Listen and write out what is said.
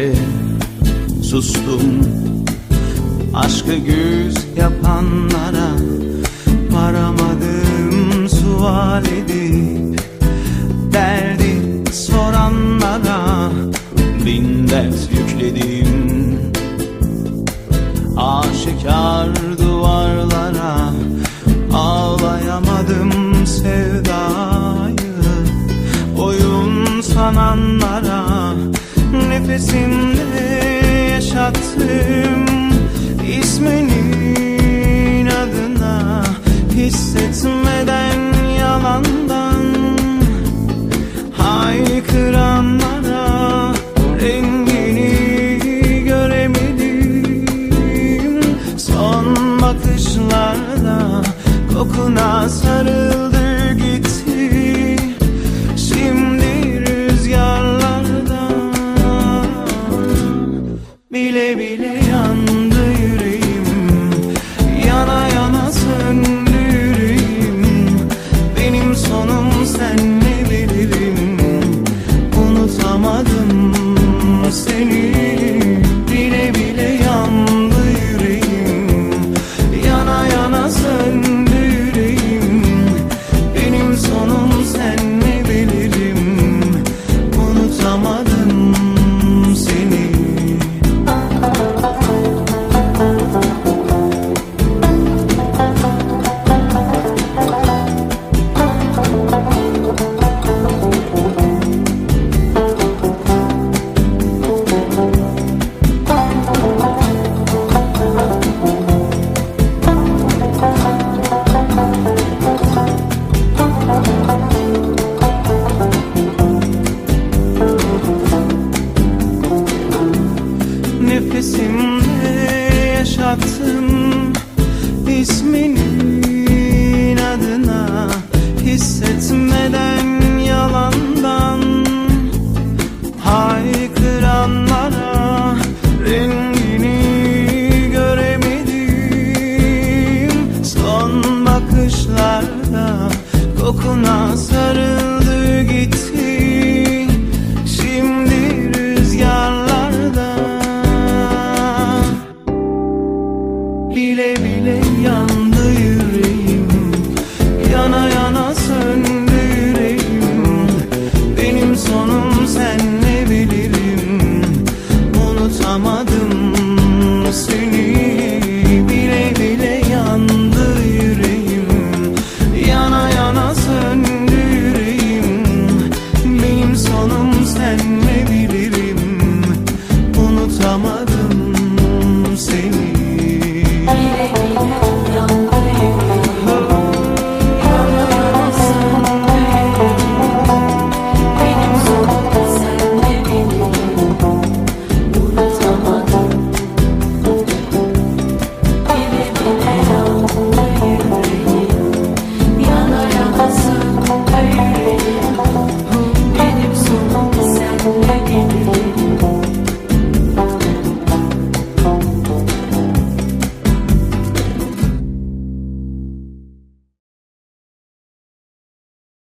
bile sustum. Aşkı güz yapanlara varamadım sual edip, derdi soranlara bin dert yükledim. Aşikar duvarlara ağlayamadım sevdayı. Oyun sananlara nefesimde yaşattım. İsminin adına hissetmeden yalandan haykıranlara rengini göremedim. Son bakışlarda kokuna sarıldı gitti. Şimdi rüzgarlarda bile bile yandı yüreğim. Yana yana söndü yüreğim. Benim sonum senle bilirim. Unutamadım seni. Bile bile yandı yüreğim. Yana yana söndü yüreğim. Benim sonum senle bilirim. Unutamadım seni. Nefesimde yaşattım isminin adına, hissetmeden yalan